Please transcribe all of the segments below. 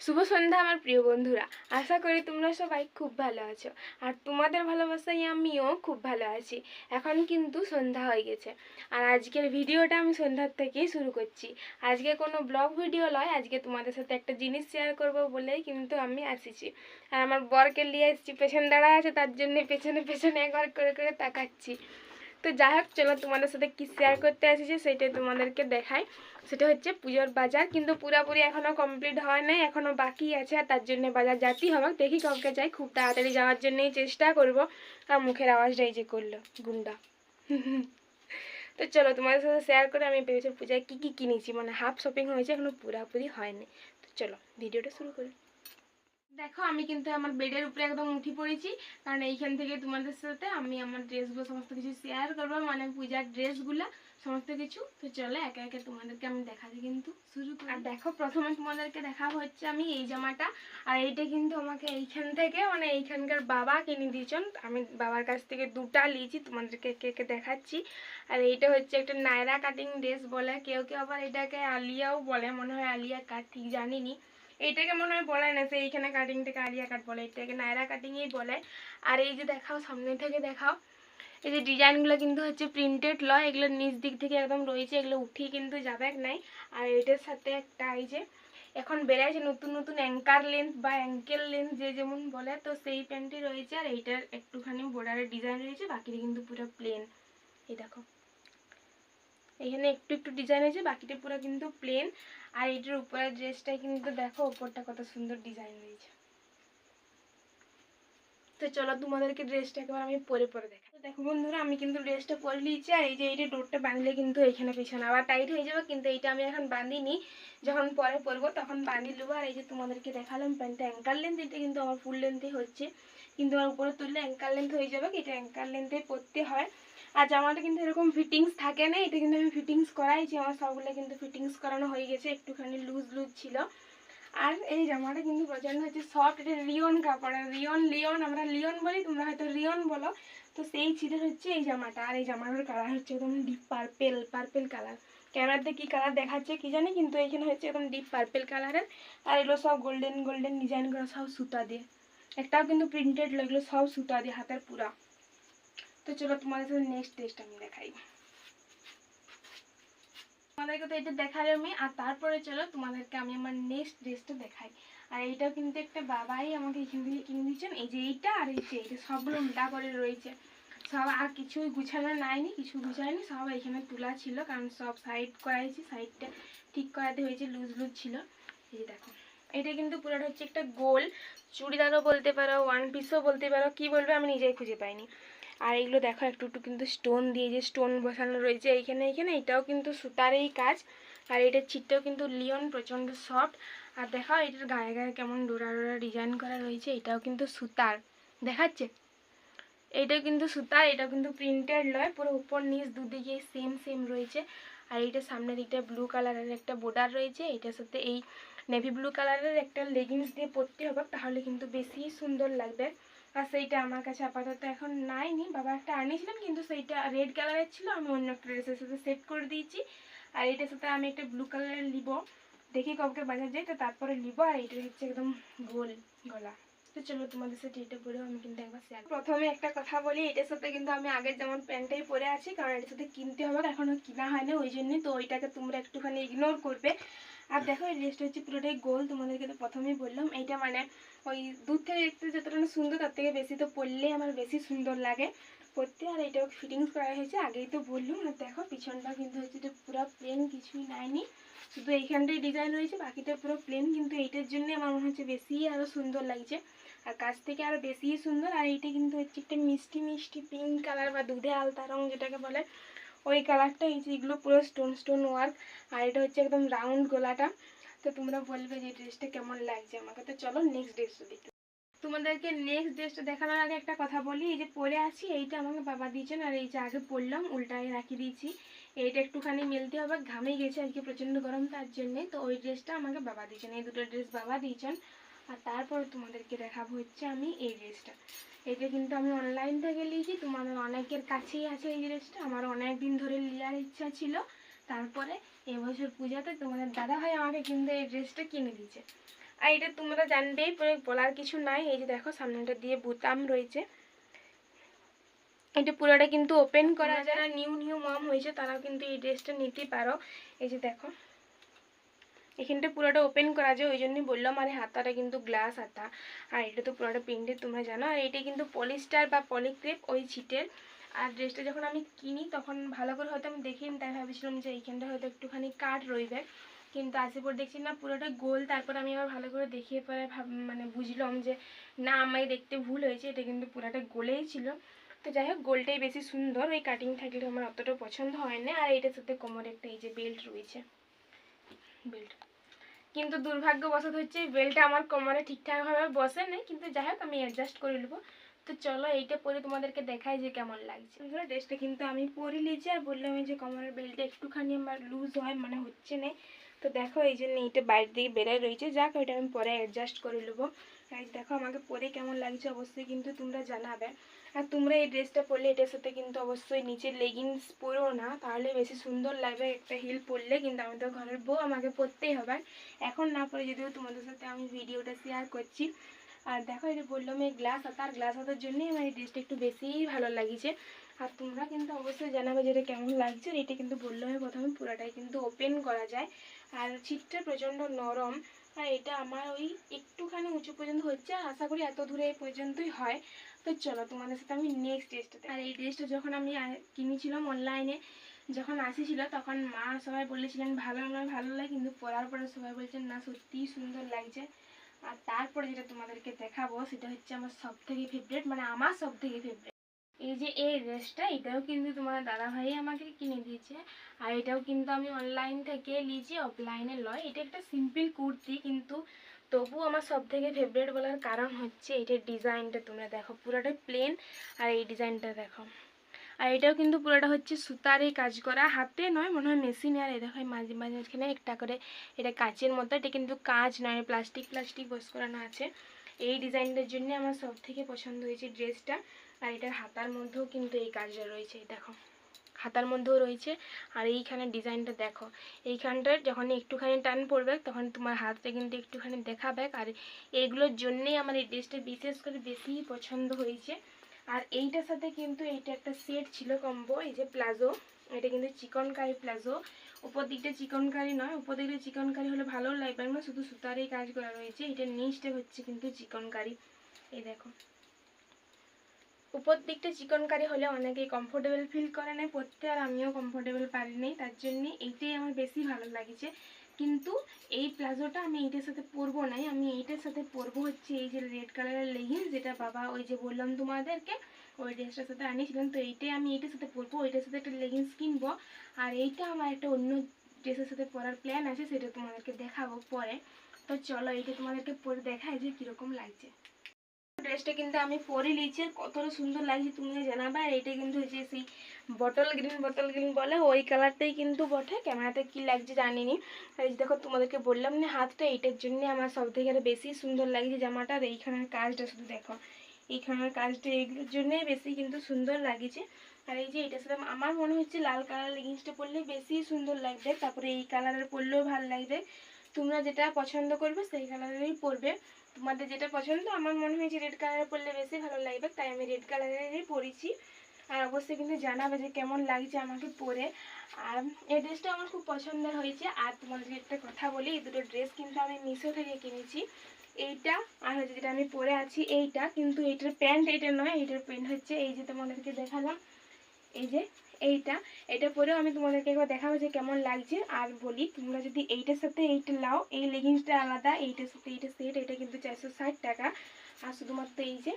শুভ সন্ধ্যা আমার প্রিয় বন্ধুরা, আশা করি তোমরা সবাই খুব ভালো আছো। আর তোমাদের ভালোবাসায় আমিও খুব ভালো আছি। এখন কিন্তু সন্ধ্যা হয়ে গেছে, আর আজকের ভিডিওটা আমি সন্ধ্যার থেকেই শুরু করছি। আজকে কোনো ব্লগ ভিডিও নয়, আজকে তোমাদের সাথে একটা জিনিস শেয়ার করব বলেই কিন্তু আমি আসিছি। আর আমার বরকে নিয়ে এসেছি, পেছন দাঁড়ায় আছে, তার জন্য পেছনে পেছনে একবার করে করে তাকাচ্ছি। তো যাই হোক, চলো তোমাদের সাথে কি শেয়ার করতে আসিছি সেটাই তোমাদেরকে দেখাই। সেটা হচ্ছে পুজোর বাজার, কিন্তু পুরোপুরি এখনও কমপ্লিট হয় নাই, এখনও বাকি আছে। আর তার জন্য বাজার যেতেই হবে, দেখি কাউকে যাই, খুব তাড়াতাড়ি যাওয়ার জন্যই চেষ্টা করব। আর মুখের আওয়াজটাই যে করলো গুন্ডা। তো চলো তোমাদের সাথে শেয়ার করে আমি পেয়েছি পূজায় কী কী কিনেছি, মানে হাফ শপিং হয়েছে, এখনও পুরোপুরি হয়নি। তো চলো ভিডিওটা শুরু করি। দেখো, আমি কিন্তু আমার বেডের উপরে একদম উঠে পড়েছি, কারণ এইখান থেকে তোমাদের সাথে আমি আমার ড্রেসগুলো সমস্ত কিছু শেয়ার করবো, মানে পূজার ড্রেসগুলো সমস্ত কিছু। তো চলো একে একে তোমাদেরকে আমি দেখাতে কিন্তু শুরু করি। আর দেখো, প্রথমে তোমাদেরকে দেখাবো হচ্ছে আমি এই জামাটা। আর এইটা কিন্তু আমাকে এইখান থেকে, মানে এইখানকার বাবা কিনে দিয়েছেন। আমি বাবার কাছ থেকে দুটা নিয়েছি, তোমাদেরকে একে একে দেখাচ্ছি। আর এইটা হচ্ছে একটা নায়রা কাটিং ড্রেস বলে, কেউ কেউ আবার এটাকে আলিয়াও বলে, মনে হয় আলিয়া কাট, ঠিক জানিনি। এইটাকে মনে হয় বলে না, সেই এইখানে কাটিংটাকে আলিয়া কাট বলে, এটাকে নায়রা কাটিংই বলে। আর এই যে দেখাও, সামনে থেকে দেখাও, এই যে ডিজাইনগুলো কিন্তু হচ্ছে প্রিন্টেড লয়, এগুলো নিচ দিক থেকে একদম রয়েছে, এগুলো উঠিয়ে কিন্তু যাবে নাই। আর এটার সাথে একটা এই যে এখন বেড়েছে নতুন নতুন অ্যাঙ্কার লেন্থ বা অ্যাঙ্কেল লেন্থ যে যেমন বলে, তো সেই প্যান্টই রয়েছে। আর এইটার একটুখানি বর্ডারের ডিজাইন রয়েছে, বাকিটা কিন্তু পুরো প্লেন। এই দেখো, এখানে একটু একটু ডিজাইন আছে, বাকিটা পুরো কিন্তু প্লেন। আর এটার উপরের ড্রেসটা কিন্তু দেখো, উপরটা কত সুন্দর ডিজাইন রয়েছে। তো চলো তোমাদেরকে ড্রেসটা একবার আমি পরে পরে দেখাই। তো দেখো বন্ধুরা, আমি কিন্তু ড্রেসটা পরে নিয়েছি। আর এই যে এইটা ডোরটা বাঁধলে কিন্তু এখানে পেছনে আবার টাইট হয়ে যাবে, কিন্তু এইটা আমি এখন বাঁধিনি, যখন পরে পরবো তখন বাঁধি নেবো। আর এই যে তোমাদেরকে দেখালাম প্যান্টটা অ্যাঙ্কার লেন্থ, এটা কিন্তু আমার ফুল লেন্থে হচ্ছে, কিন্তু আমার উপরে তুললে অ্যাঙ্কার লেন্থ হয়ে যাবে, এটা অ্যাঙ্কার লেন্থে পরতে হয়। আর জামাটা কিন্তু এরকম ফিটিংস থাকে না, এটা কিন্তু আমি ফিটিংস করাইছি, আমার সবগুলো কিন্তু ফিটিংস করানো হয়ে গেছে, একটুখানি লুজ লুজ ছিল। আর এই জামাটা কিন্তু প্রচন্ড হচ্ছে সফট, এটা রিয়ন কাপড়, লিওন আমরা লিওন বলি, তোমরা হয়তো রিয়ন বলো। তো সেই ছিটের হচ্ছে এই জামাটা। আর এই জামাটার কালার হচ্ছে একদম ডিপ পার্পেল কালার। ক্যামেরাতে কি কালার দেখাচ্ছে কি জানি, কিন্তু এখানে হচ্ছে একদম ডিপ পার্পেল কালারের। আর এগুলো সব গোল্ডেন গোল্ডেন ডিজাইন করা, সব সুতা দিয়ে, একটাও কিন্তু প্রিন্টেড লাগলো, সব সুতা দিয়ে হাতের পুরা। তো চলো তোমাদের সাথে নেক্সট ড্রেসটা আমি দেখাই। তোমাদেরকে তো এটা দেখালে আমি, আর তারপরে চলো তোমাদেরকে আমি আমার নেক্সট ড্রেসটা দেখাই। আর এইটাও কিন্তু একটা বাবাই আমাকে এখান থেকে কিনে দিচ্ছেন, এই যে এইটা আর এই যে এইটা সবগুলো উল্টা করে রয়েছে সব, আর কিছুই গুছানো নাইনি, কিছু গুছায়নি, সব এখানে তোলা ছিল, কারণ সব সাইড করাইছি, সাইডটা ঠিক করাতে হয়েছে, লুজ লুজ ছিল। এই যে দেখো, এটা কিন্তু পুরোটা হচ্ছে একটা গোল চুড়িদারও বলতে পারো, ওয়ান পিসও বলতে পারো, কি বলবে আমি নিজেই খুঁজে পাইনি। আর এগুলো দেখো একটু একটু কিন্তু স্টোন দিয়ে, যে স্টোন বসানো রয়েছে এইখানে এইখানে, এটাও কিন্তু সুতারই কাজ। আর এটার ছিটটাও কিন্তু লিওন, প্রচণ্ড সফট। আর দেখো এটার গায়ে গায়ে কেমন ডোরা ডোরা ডিজাইন করা রয়েছে, এটাও কিন্তু সুতার দেখাচ্ছে, এইটাও কিন্তু সুতার, এটাও কিন্তু প্রিন্টেড নয়, পুরো উপর নিচ দুদিকে সেম সেম রয়েছে। আর এইটা সামনের দিকটা ব্লু কালারের একটা বর্ডার রয়েছে, এটার সাথে এই নেভি ব্লু কালারের একটা লেগিংস দিয়ে পরতে হবে, তাহলে কিন্তু বেশি সুন্দর লাগবে। আর সেইটা আমার কাছে আপাতত এখন নাইনি, বাবা একটা আনিয়েছিলাম, কিন্তু সেইটা রেড কালারের ছিল, আমি অন্য একটা ড্রেসের সাথে সেট করে দিয়েছি। আর এটার সাথে আমি একটা ব্লু কালারের নিব, দেখি কবে বাজার যাই, তো তারপরে নিব। আর এটা হচ্ছে একদম গোল গলা। তো চলো তোমাদের সাথে এটা পরেও আমি কিন্তু একবার শেয়ার। প্রথমে একটা কথা বলি, এটার সাথে কিন্তু আমি আগের যেমন প্যান্টটাই পরে আছি, কারণ এটার সাথে কিনতে হবে, এখনও কিনা হয়নি, ওই জন্যই। তো ওইটাকে তোমরা একটুখানি ইগনোর করবে। আর দেখো এই ড্রেসটা হচ্ছে পুরোটাই গোল, তোমাদেরকে তো প্রথমেই বললাম, এইটা মানে ওই দূর থেকে দেখতে যতটা সুন্দর, তার থেকে বেশি তো পরলে আমার বেশি সুন্দর লাগে পরতে। আর এইটাও ফিটিংস করা হয়েছে, আগেই তো বললাম। আর দেখো পিছনটা কিন্তু হচ্ছে যে পুরো প্লেন, কিছুই নাইনি, শুধু এইখানটাই ডিজাইন রয়েছে, বাকিটা পুরো প্লেন, কিন্তু এইটার জন্য আমার মনে হচ্ছে বেশি আরও সুন্দর লাগছে, আর কাছ থেকে আরও বেশি সুন্দর। আর এইটা কিন্তু হচ্ছে একটা মিষ্টি মিষ্টি পিঙ্ক কালার বা দুধে আলতা রং যেটাকে বলে, ওই কালারটা। এই যে এগুলো পুরো স্টোন স্টোন ওয়ার্ক, আর এটা হচ্ছে একদম রাউন্ড গলাটা। তো তোমরা বলবে যে ড্রেসটা কেমন লাগছে আমাকে। তো চলো নেক্সট ড্রেসটা দেখতে। তোমাদেরকে নেক্সট ড্রেসটা দেখানোর আগে একটা কথা বলি, এই যে পরে আছি এইটা আমাকে বাবা দিয়েছেন, আর এই যে আগে পরলাম উল্টায় রাখি দিয়েছি, এইটা একটুখানি মেলতে হবে, ঘামে গেছে আজকে প্রচণ্ড গরম, তার জন্যে। তো ওই ড্রেসটা আমাকে বাবা দিয়েছেন, এই দুটো ড্রেস বাবা দিয়েছেন। আর তারপর তোমাদেরকে দেখাবো হচ্ছে আমি এই ড্রেসটা। এটা কিন্তু আমি অনলাইন থেকে নিয়েছি, তোমাদের অনেকের কাছেই আছে এই ড্রেসটা, আমার অনেক দিন ধরে নেওয়ার ইচ্ছা ছিল, তারপরে এবছর পূজাতে তোমাদের দাদা ভাই আমাকে কিন্তু এই ড্রেসটা কিনে দিয়েছে। আর এটা তোমরা জানবেই, পরে বলার কিছু নাই। এই যে দেখো সামনেটা দিয়ে বোতাম রয়েছে, এটা পুরোটা কিন্তু ওপেন করা যায়। যারা নিউ মম হয়েছে তারাও কিন্তু এই ড্রেসটা নিতে পারো। এই যে দেখো এখানটা পুরোটা ওপেন করা যায়, ওই জন্যই বললাম। আর হাতাটা কিন্তু গ্লাস হাতা, আর এটা তো পুরোটা প্রিন্টেড তোমরা জানো। আর এটা কিন্তু পলিস্টার বা পলিক্রেপ ওই ছিটের। আর ড্রেসটা যখন আমি কিনি তখন ভালো করে হয়তো আমি দেখিনি, তাই ভাবছিলাম যে এইখানটা হয়তো একটুখানি কাট রইবে, কিন্তু আসে পর দেখছি না পুরোটা গোল। তারপর আমি আবার ভালো করে দেখিয়ে পরে মানে বুঝলাম যে না, আমায় দেখতে ভুল হয়েছে, এটা কিন্তু পুরোটা গোলেই ছিল। তো যাই হোক, গোলটাই বেশি সুন্দর, ওই কাটিং থাকলে আমার অতটা পছন্দ হয় না। আর এটার সাথে কোমরে একটা এই যে বেল্ট রয়েছে, বেল্ট কিন্তু দুর্ভাগ্যবশত হচ্ছে বেল্টটা আমার কোমরে ঠিকঠাকভাবে বসে না, কিন্তু যাই হোক আমি অ্যাডজাস্ট করে নেবো। তো চলো এইটা পরে তোমাদেরকে দেখাই যে কেমন লাগছে। ড্রেসটা কিন্তু আমি পরে নিয়েছি, আর বললাম এই যে কোমরের বেল্টটা একটুখানি আমার লুজ হয়, মানে হচ্ছে না। তো দেখো এই জন্য এইটা বাইরের দিকে বেড়ায় রয়েছে, যাক ওইটা আমি পরে অ্যাডজাস্ট করে নেবো। দেখো আমাকে পরে কেমন লাগছে অবশ্যই কিন্তু তোমরা জানাবে। আর তোমরা এই ড্রেসটা পরলে এটার সাথে কিন্তু অবশ্যই নিচে লেগিংস পরো না, তাহলে বেশি সুন্দর লাগবে। একটা হিল পরলে কিন্তু আমি তো ঘরের বউ, আমাকে পরতেই হবে। এখন না পরে যদিও তোমাদের সাথে আমি ভিডিওটা শেয়ার করছি। আর দেখো এটা বললাম এই গ্লাস হাতা, আর গ্লাস হাতার জন্যই আমার এই ড্রেসটা একটু বেশিই ভালো লাগিছে। আর তোমরা কিন্তু অবশ্যই জানাবে যেটা কেমন লাগছে। এটা কিন্তু বললাম প্রথমে পুরোটাই কিন্তু ওপেন করা যায়, আর ছিটটা প্রচণ্ড নরম। আর এটা আমার ওই একটুখানি উঁচু পর্যন্ত হচ্ছে, আর আশা করি এত দূরে এই পর্যন্তই হয়। তো চলো তোমাদের সাথে আমি নেক্সট ড্রেসটা। আর এই ড্রেসটা যখন আমি কিনেছিলাম অনলাইনে, যখন আসিছিল তখন মা সবাই বলেছিলেন ভালো নয় ভালো লাগে, কিন্তু পরার পরে সবাই বলছেন না সত্যিই সুন্দর লাগছে। আর তারপরে যেটা তোমাদেরকে দেখাবো সেটা হচ্ছে আমার সব থেকে ফেভারিট, মানে আমার সব থেকে ফেভারিট এই যে এই ড্রেসটা। এটাও কিন্তু তোমার দাদা ভাই আমাকে কিনে দিয়েছে, আর এটাও কিন্তু আমি অনলাইন থেকে নিয়েছি, অফলাইনে লয়। এটা একটা সিম্পল কুর্তি, কিন্তু তবু আমার সব থেকে ফেভারিট বলার কারণ হচ্ছে এটার ডিজাইনটা। তোমরা দেখো পুরোটা প্লেন, আর এই ডিজাইনটা দেখো। আর এটাও কিন্তু পুরোটা হচ্ছে সুতারে কাজ করা, হাতে নয়, মনে হয় মেশিনে। আর এই দেখো মাঝে মাঝখানে একটা করে এটা কাচের মতো, এটা কিন্তু কাজ নয়, প্লাস্টিক বস করানো আছে। এই ডিজাইনটার জন্য আমার সব থেকে পছন্দ হয়েছে ড্রেসটা। আর এটার হাতার মধ্যেও কিন্তু এই কাজটা রয়েছে, দেখো হাতার মধ্যেও রয়েছে। আর এইখানে ডিজাইনটা দেখো, এইখানটার যখন একটুখানি টান পড়বে তখন তোমার হাতটা কিন্তু একটুখানি দেখাবে। আর এইগুলোর জন্যেই আমার এই ড্রেসটা বিশেষ করে বেশি পছন্দ হয়েছে। আর এইটার সাথে কিন্তু এইটা একটা সেট ছিল কম্বো, এই যে প্লাজো, এটা কিন্তু চিকনকারি প্লাজো। উপর দিকটা চিকনকারি নয়, উপর দিকটা চিকনকারি হলে ভালো লাগবে না, শুধু সুতারই কাজ করা রয়েছে। এটার নিচটা হচ্ছে কিন্তু চিকনকারি, এই দেখো উপর দিকটা চিকনকারি হলে অনেকেই কমফোর্টেবল ফিল করে না পরতে, আর আমিও কমফোর্টেবল পারিনি, তার জন্যে এইটাই আমার বেশি ভালো লাগিছে। কিন্তু এই প্লাজোটা আমি এইটার সাথে পরবো নাই, আমি এইটার সাথে পরবো হচ্ছে এই যে রেড কালারের লেগিংস, যেটা বাবা ওই যে বললাম তোমাদেরকে ওই ড্রেসটার সাথে আনিয়েছিলাম। তো এইটাই আমি এইটার সাথে পরবো, ওইটার সাথে একটা লেগিংস কিনবো। আর এইটা আমার একটা অন্য ড্রেসের সাথে পরার প্ল্যান আছে, সেটা তোমাদেরকে দেখাবো পরে। তো চলো এইটা তোমাদেরকে পরে দেখায় যে কীরকম লাগছে। ড্রেসটা কিন্তু আমি পরে নিয়েছি, কতটা সুন্দর লাগছে তুমি জানাবে। আর এটা কিন্তু হচ্ছে সেই বটল গ্রিন বলে ওই কালারটাই কিন্তু বটে, ক্যামেরাতে কি লাগছে জানিনি। আর এই দেখো তোমাদেরকে বললাম না হাতটা, এইটার জন্য আমার সব থেকে আরো বেশি সুন্দর লাগছে জামাটা। আর এইখানের কাজটা শুধু দেখো, এইখানের কাজটা এইগুলোর জন্যই বেশি কিন্তু সুন্দর লাগছে। আর এই যে এটার সাথে আমার মনে হচ্ছে লাল কালার লেগিংসটা পরলে বেশি সুন্দর লাগবে, তারপরে এই কালারের পরলেও ভালো লাগবে। তোমরা যেটা পছন্দ করবে সেই কালারেরই পরবে, তোমাদের যেটা পছন্দ। আমার মনে হয়েছে রেড কালারে পরলে বেশি ভালো লাগবে, তাই আমি রেড কালারেরই পরেছি। আর অবশ্যই কিন্তু জানাবে যে কেমন লাগছে আমাকে পরে। আর এই ড্রেসটা আমার খুব পছন্দের হয়েছে। আর তোমাদের একটা কথা বলি, এই দুটো ড্রেস কিন্তু আমি মিশো থেকে কিনেছি, এইটা আর হচ্ছে যেটা আমি পরে আছি এইটা। কিন্তু এইটার প্যান্ট এইটা নয়, এইটার প্যান্ট হচ্ছে এই যে তোমাদেরকে দেখালাম, এই যে এটা পরেও আমি তোমাদেরকে একবার দেখাবো যে কেমন লাগছে। আর বলি তোমরা যদি এইটার সাথে এইটা লাও, এই লেগিংসটা আলাদা, এইটার সাথে এইটা সেট, এটা কিন্তু 460 টাকা। আর শুধুমাত্র এই যে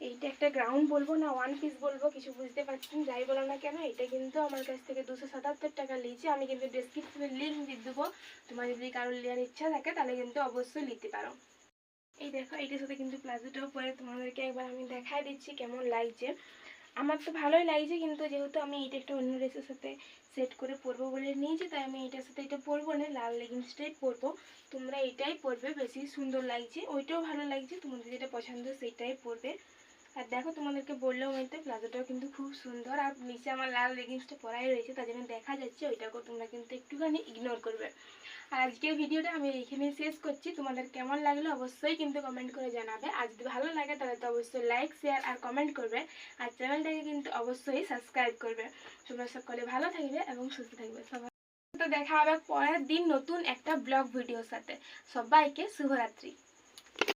এইটা একটা গ্রাউন্ড বলবো না ওয়ান পিস বলবো কিছু বুঝতে পারছেন, যাই বলো না কেন, এটা কিন্তু আমার কাছ থেকে 277 টাকা নিয়েছে। আমি কিন্তু ডেসক্রিপশনে লিঙ্ক দিয়ে দেবো, তোমার যদি কারোর নেওয়ার ইচ্ছা থাকে তাহলে কিন্তু অবশ্যই নিতে পারো। এই দেখো এইটার সাথে কিন্তু প্লাজোটাও পরে তোমাদেরকে একবার আমি দেখাই দিচ্ছি কেমন লাগছে। আমার তো ভালোই লাগছে, কিন্তু যেহেতু আমি এটা একটা অন্য ড্রেসের সাথে সেট করে পরবো বলে নিয়েছি, তাই আমি এটার সাথে এটা পরবো না, লাল লেগিংসটাই পরবো। তোমরা এটাই পরবে, বেশি সুন্দর লাগছে, ওইটাও ভালো লাগছে, তোমাদের যেটা পছন্দ সেটাই পরবে। আর দেখো তোমাদেরকে বললাম হয়তো প্লাজোটাও কিন্তু খুব সুন্দর, আর নিচে আমার লাল লেগিংসটা পরাই রয়েছে, তার জন্য দেখা যাচ্ছে, ওইটাকেও তোমরা কিন্তু একটুখানি ইগনোর করবে। আর আজকের ভিডিওটা আমি এইখানে শেষ করছি। তোমাদের কেমন লাগলো অবশ্যই কিন্তু কমেন্ট করে জানাবে, আর যদি ভালো লাগে তাহলে তো অবশ্যই লাইক, শেয়ার আর কমেন্ট করবে, আর চ্যানেলটাকে কিন্তু অবশ্যই সাবস্ক্রাইব করবে। তোমরা সকলে ভালো থাকবে এবং সুস্থ থাকবে সবাই। তো দেখা হবে পরের দিন নতুন একটা ব্লগ ভিডিওর সাথে। সবাইকে শুভরাত্রি।